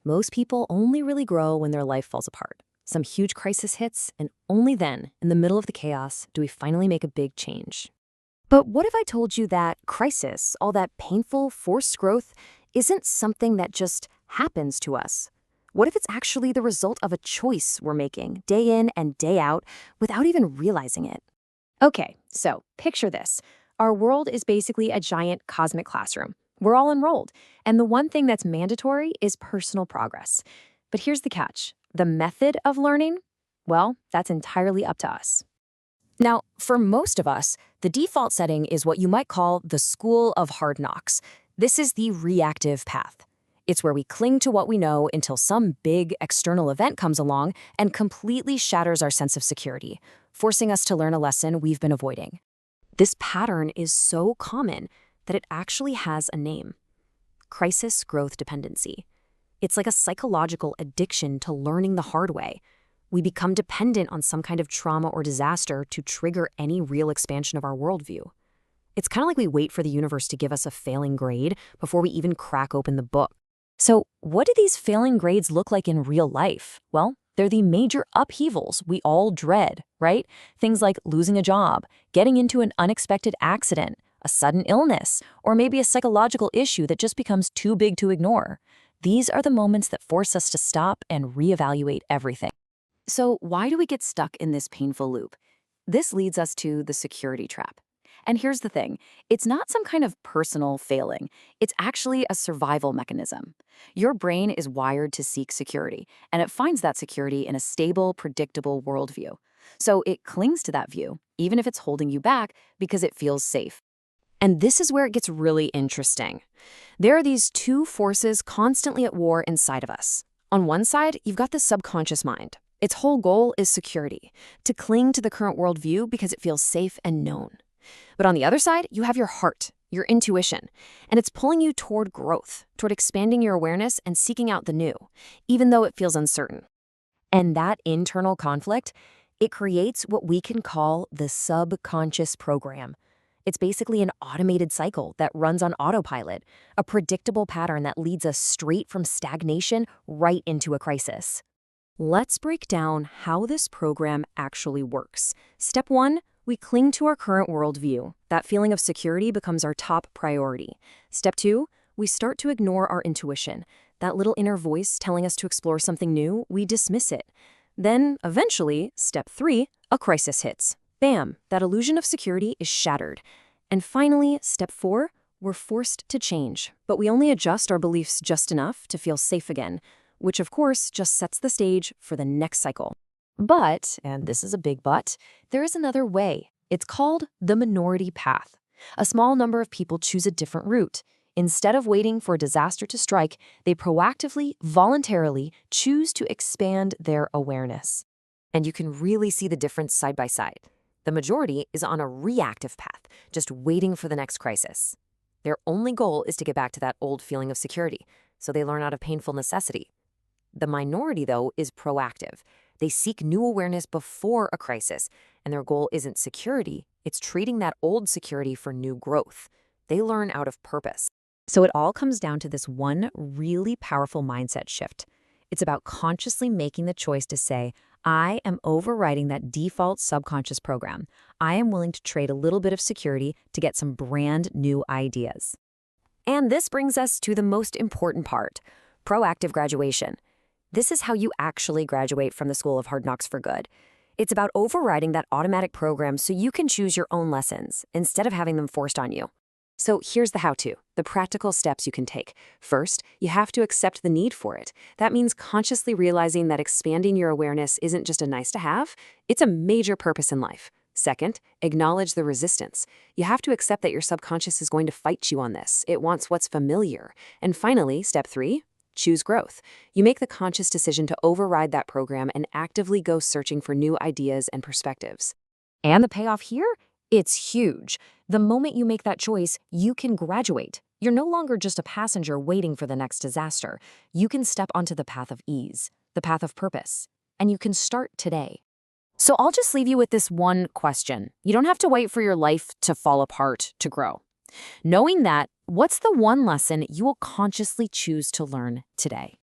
Most people only really grow when their life falls apart. Some huge crisis hits, and only then, in the middle of the chaos, do we finally make a big change. But what if I told you that crisis, all that painful, forced growth, isn't something that just happens to us? What if it's actually the result of a choice we're making, day in and day out, without even realizing it? Okay, so picture this. Our world is basically a giant cosmic classroom. We're all enrolled, and the one thing that's mandatory is personal progress. But here's the catch. The method of learning? Well, that's entirely up to us. Now, for most of us, the default setting is what you might call the school of hard knocks. This is the reactive path. It's where we cling to what we know until some big external event comes along and completely shatters our sense of security, forcing us to learn a lesson we've been avoiding. This pattern is so common that it actually has a name: crisis growth dependency. It's like a psychological addiction to learning the hard way. We become dependent on some kind of trauma or disaster to trigger any real expansion of our worldview. It's kind of like we wait for the universe to give us a failing grade before we even crack open the book. So, what do these failing grades look like in real life? Well, they're the major upheavals we all dread, right? Things like losing a job, getting into an unexpected accident, a sudden illness, or maybe a psychological issue that just becomes too big to ignore. These are the moments that force us to stop and reevaluate everything. So why do we get stuck in this painful loop? This leads us to the security trap. And here's the thing, it's not some kind of personal failing. It's actually a survival mechanism. Your brain is wired to seek security, and it finds that security in a stable, predictable worldview. So it clings to that view, even if it's holding you back, because it feels safe. And this is where it gets really interesting. There are these two forces constantly at war inside of us. On one side, you've got the subconscious mind. Its whole goal is security, to cling to the current worldview because it feels safe and known. But on the other side, you have your heart, your intuition, and it's pulling you toward growth, toward expanding your awareness and seeking out the new, even though it feels uncertain. And that internal conflict, it creates what we can call the subconscious program. It's basically an automated cycle that runs on autopilot, a predictable pattern that leads us straight from stagnation right into a crisis. Let's break down how this program actually works. Step 1, we cling to our current worldview. That feeling of security becomes our top priority. Step 2, we start to ignore our intuition. That little inner voice telling us to explore something new, we dismiss it. Then, eventually, step 3, a crisis hits. Bam, that illusion of security is shattered. And finally, step 4, we're forced to change, but we only adjust our beliefs just enough to feel safe again, which of course just sets the stage for the next cycle. But, and this is a big but, there is another way. It's called the minority path. A small number of people choose a different route. Instead of waiting for a disaster to strike, they proactively, voluntarily choose to expand their awareness. And you can really see the difference side by side. The majority is on a reactive path, just waiting for the next crisis. Their only goal is to get back to that old feeling of security, so they learn out of painful necessity. The minority, though, is proactive. They seek new awareness before a crisis, and their goal isn't security, it's treating that old security for new growth. They learn out of purpose. So it all comes down to this one really powerful mindset shift. It's about consciously making the choice to say, I am overriding that default subconscious program. I am willing to trade a little bit of security to get some brand new ideas. And this brings us to the most important part, proactive graduation. This is how you actually graduate from the School of Hard Knocks for good. It's about overriding that automatic program so you can choose your own lessons instead of having them forced on you. So here's the how-to, the practical steps you can take. First, you have to accept the need for it. That means consciously realizing that expanding your awareness isn't just a nice to have, it's a major purpose in life. Second, acknowledge the resistance. You have to accept that your subconscious is going to fight you on this. It wants what's familiar. And finally, step 3, choose growth. You make the conscious decision to override that program and actively go searching for new ideas and perspectives. And the payoff here? It's huge. The moment you make that choice, you can graduate. You're no longer just a passenger waiting for the next disaster. You can step onto the path of ease, the path of purpose, and you can start today. So I'll just leave you with this one question. You don't have to wait for your life to fall apart to grow. Knowing that, what's the one lesson you will consciously choose to learn today?